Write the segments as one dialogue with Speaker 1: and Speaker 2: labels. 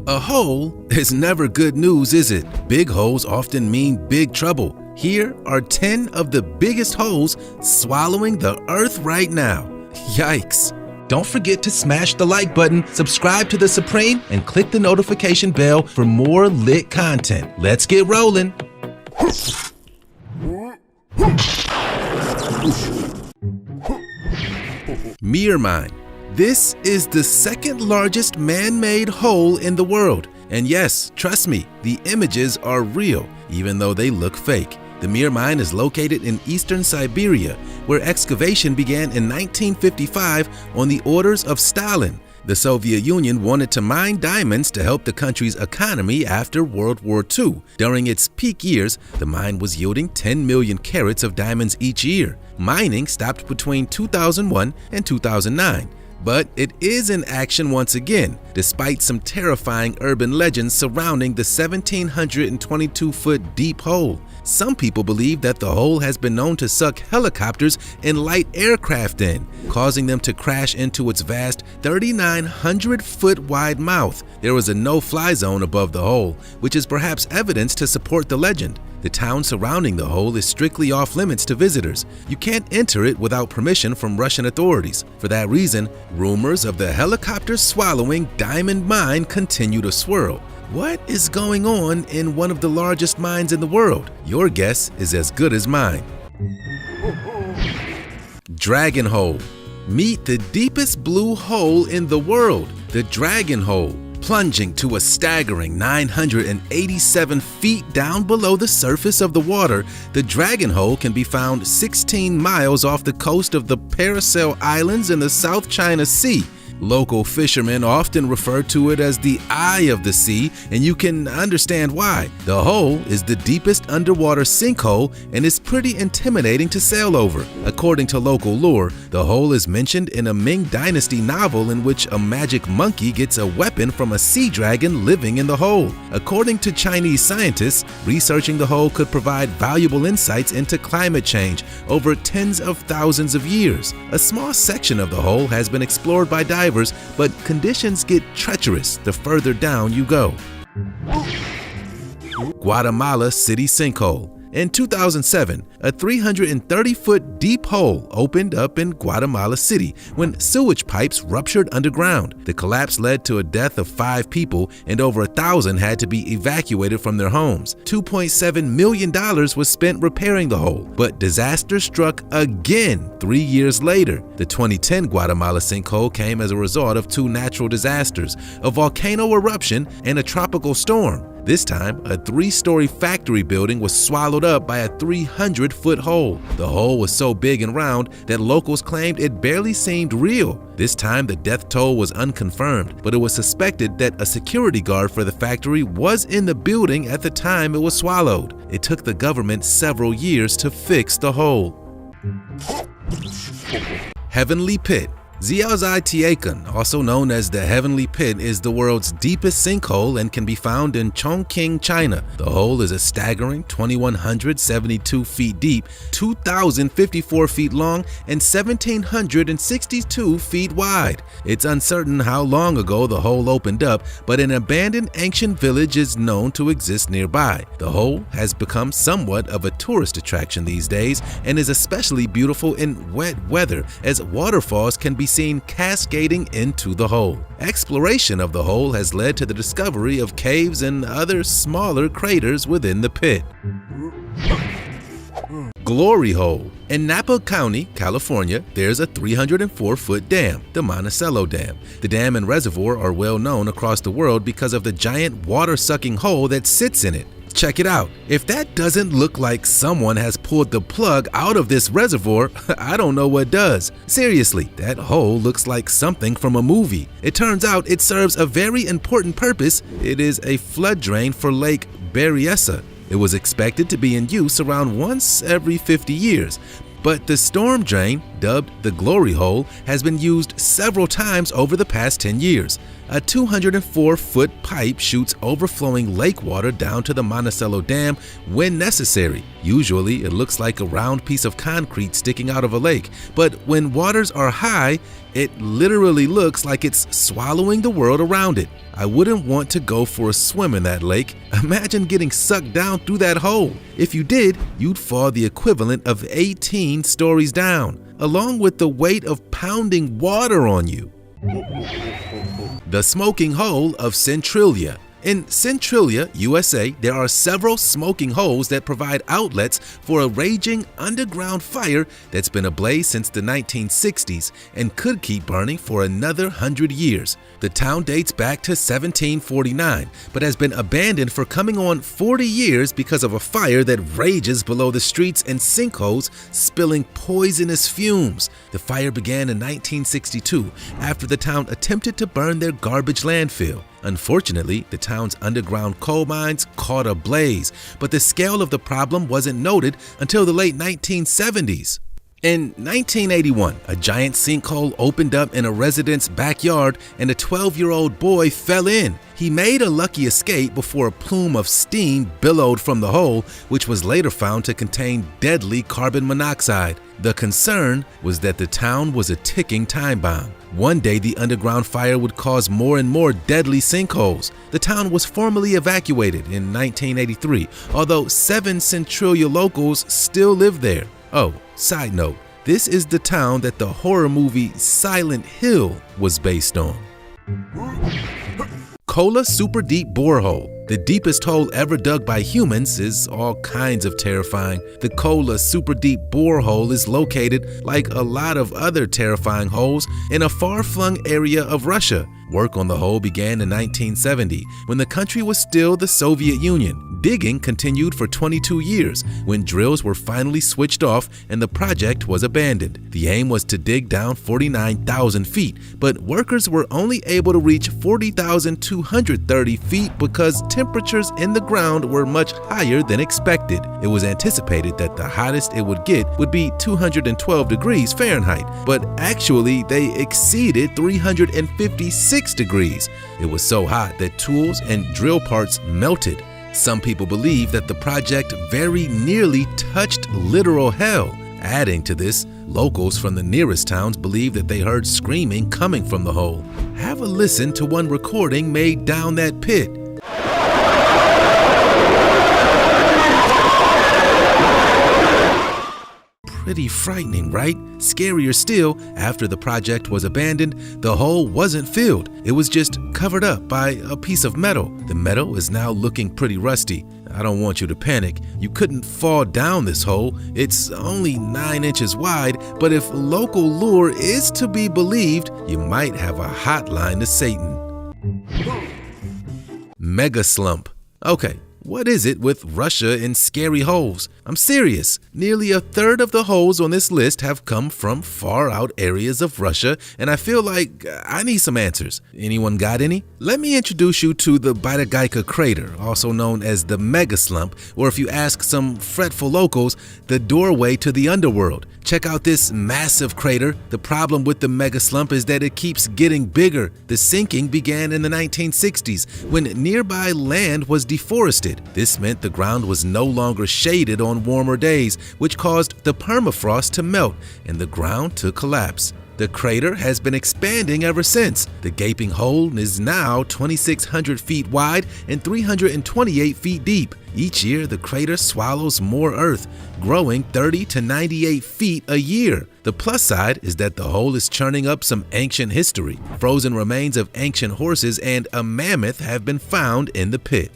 Speaker 1: A hole is never good news, is it? Big holes often mean big trouble. Here are 10 of the biggest holes swallowing the earth right now. Yikes. Don't forget to smash the like button, subscribe to The Supreme, and click the notification bell for more lit content. Let's get rolling. Mir Mine. This is the second largest man-made hole in the world. And yes, trust me, the images are real, even though they look fake. The Mir Mine is located in eastern Siberia, where excavation began in 1955 on the orders of Stalin. The Soviet Union wanted to mine diamonds to help the country's economy after World War II. During its peak years, the mine was yielding 10 million carats of diamonds each year. Mining stopped between 2001 and 2009. But it is in action once again, despite some terrifying urban legends surrounding the 1,722-foot deep hole. Some people believe that the hole has been known to suck helicopters and light aircraft in, causing them to crash into its vast 3,900-foot wide mouth. There was a no-fly zone above the hole, which is perhaps evidence to support the legend. The town surrounding the hole is strictly off-limits to visitors. You can't enter it without permission from Russian authorities. For that reason, rumors of the helicopter-swallowing diamond mine continue to swirl. What is going on in one of the largest mines in the world? Your guess is as good as mine. Dragon Hole. Meet the deepest blue hole in the world, the Dragon Hole. Plunging to a staggering 987 feet down below the surface of the water, the Dragon Hole can be found 16 miles off the coast of the Paracel Islands in the South China Sea. Local fishermen often refer to it as the Eye of the Sea, and you can understand why. The hole is the deepest underwater sinkhole and is pretty intimidating to sail over. According to local lore, the hole is mentioned in a Ming Dynasty novel in which a magic monkey gets a weapon from a sea dragon living in the hole. According to Chinese scientists, researching the hole could provide valuable insights into climate change over tens of thousands of years. A small section of the hole has been explored by divers, but conditions get treacherous the further down you go. Guatemala City Sinkhole. In 2007, a 330-foot deep hole opened up in Guatemala City when sewage pipes ruptured underground. The collapse led to a death of 5 people and over 1,000 had to be evacuated from their homes. $2.7 million was spent repairing the hole, but disaster struck again 3 years later. The 2010 Guatemala sinkhole came as a result of 2 natural disasters, a volcano eruption and a tropical storm. This time, a 3-story factory building was swallowed up by a 300-foot hole. The hole was so big and round that locals claimed it barely seemed real. This time, the death toll was unconfirmed, but it was suspected that a security guard for the factory was in the building at the time it was swallowed. It took the government several years to fix the hole. Heavenly Pit. Xiaozai-Tiakan, also known as the Heavenly Pit, is the world's deepest sinkhole and can be found in Chongqing, China. The hole is a staggering 2,172 feet deep, 2,054 feet long, and 1,762 feet wide. It's uncertain how long ago the hole opened up, but an abandoned ancient village is known to exist nearby. The hole has become somewhat of a tourist attraction these days and is especially beautiful in wet weather, as waterfalls can be seen cascading into the hole. Exploration of the hole has led to the discovery of caves and other smaller craters within the pit. Glory Hole. In Napa County, California, there's a 304-foot dam, the Monticello Dam. The dam and reservoir are well known across the world because of the giant water-sucking hole that sits in it. Check it out. If that doesn't look like someone has pulled the plug out of this reservoir, I don't know what does. Seriously, that hole looks like something from a movie. It turns out it serves a very important purpose. It is a flood drain for Lake Berryessa. It was expected to be in use around once every 50 years. But the storm drain, dubbed the Glory Hole, has been used several times over the past 10 years. A 204-foot pipe shoots overflowing lake water down to the Monticello Dam when necessary. Usually, it looks like a round piece of concrete sticking out of a lake, but when waters are high, it literally looks like it's swallowing the world around it. I wouldn't want to go for a swim in that lake. Imagine getting sucked down through that hole. If you did, you'd fall the equivalent of 18 stories down, along with the weight of pounding water on you. The smoking hole of Centralia. In Centralia, USA, there are several smoking holes that provide outlets for a raging underground fire that's been ablaze since the 1960s and could keep burning for another 100 years. The town dates back to 1749, but has been abandoned for coming on 40 years because of a fire that rages below the streets and sinkholes, spilling poisonous fumes. The fire began in 1962 after the town attempted to burn their garbage landfill. Unfortunately, the town's underground coal mines caught ablaze, but the scale of the problem wasn't noted until the late 1970s. In 1981, a giant sinkhole opened up in a resident's backyard and a 12-year-old boy fell in. He made a lucky escape before a plume of steam billowed from the hole, which was later found to contain deadly carbon monoxide. The concern was that the town was a ticking time bomb. One day, the underground fire would cause more and more deadly sinkholes. The town was formally evacuated in 1983, although 7 Centralia locals still live there. Oh, side note, this is the town that the horror movie Silent Hill was based on. Kola Super Deep Borehole. The deepest hole ever dug by humans is all kinds of terrifying. The Kola Super Deep Borehole is located, like a lot of other terrifying holes, in a far-flung area of Russia. Work on the hole began in 1970, when the country was still the Soviet Union. Digging continued for 22 years, when drills were finally switched off and the project was abandoned. The aim was to dig down 49,000 feet, but workers were only able to reach 40,230 feet because temperatures in the ground were much higher than expected. It was anticipated that the hottest it would get would be 212 degrees Fahrenheit, but actually they exceeded 356 degrees. It was so hot that tools and drill parts melted. Some people believe that the project very nearly touched literal hell. Adding to this, locals from the nearest towns believe that they heard screaming coming from the hole. Have a listen to one recording made down that pit. Pretty frightening, right? Scarier still, after the project was abandoned, the hole wasn't filled. It was just covered up by a piece of metal. The metal is now looking pretty rusty. I don't want you to panic. You couldn't fall down this hole. It's only 9 inches wide, but if local lore is to be believed, you might have a hotline to Satan. Mega slump. Okay. What is it with Russia and scary holes? I'm serious. Nearly a third of the holes on this list have come from far out areas of Russia, and I feel like I need some answers. Anyone got any? Let me introduce you to the Bydgoszcz crater, also known as the Mega Slump, or if you ask some fretful locals, the doorway to the underworld. Check out this massive crater. The problem with the Mega Slump is that it keeps getting bigger. The sinking began in the 1960s when nearby land was deforested. This meant the ground was no longer shaded on warmer days, which caused the permafrost to melt and the ground to collapse. The crater has been expanding ever since. The gaping hole is now 2,600 feet wide and 328 feet deep. Each year, the crater swallows more earth, growing 30 to 98 feet a year. The plus side is that the hole is churning up some ancient history. Frozen remains of ancient horses and a mammoth have been found in the pit.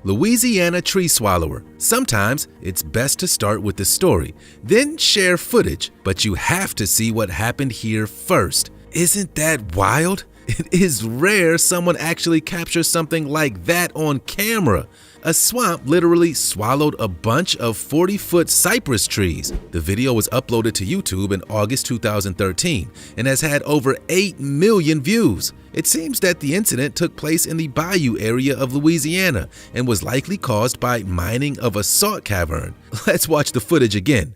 Speaker 1: Louisiana tree swallower. Sometimes it's best to start with the story, then share footage, but you have to see what happened here first. Isn't that wild? It is rare someone actually captures something like that on camera. A swamp literally swallowed a bunch of 40-foot cypress trees. The video was uploaded to YouTube in August 2013 and has had over 8 million views. It seems that the incident took place in the Bayou area of Louisiana and was likely caused by mining of a salt cavern. Let's watch the footage again.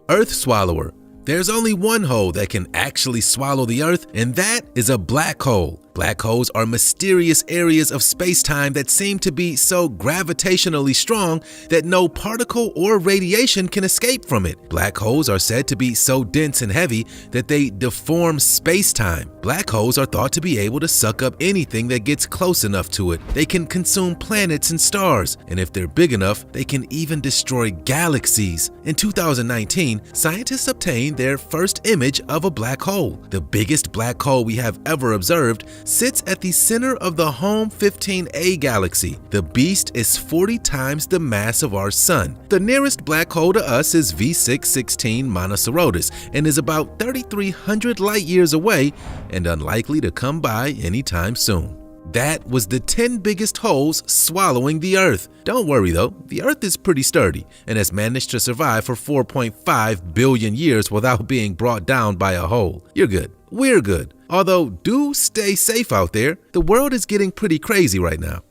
Speaker 1: Earth swallower. There's only one hole that can actually swallow the Earth, and that is a black hole. Black holes are mysterious areas of space-time that seem to be so gravitationally strong that no particle or radiation can escape from it. Black holes are said to be so dense and heavy that they deform space-time. Black holes are thought to be able to suck up anything that gets close enough to it. They can consume planets and stars, and if they're big enough, they can even destroy galaxies. In 2019, scientists obtained their first image of a black hole. The biggest black hole we have ever observed sits at the center of the Home 15A galaxy. The beast is 40 times the mass of our sun. The nearest black hole to us is V616 Monocerotis and is about 3,300 light years away and unlikely to come by anytime soon. That was the 10 biggest holes swallowing the Earth. Don't worry though, the Earth is pretty sturdy and has managed to survive for 4.5 billion years without being brought down by a hole. You're good. We're good. Although, do stay safe out there. The world is getting pretty crazy right now.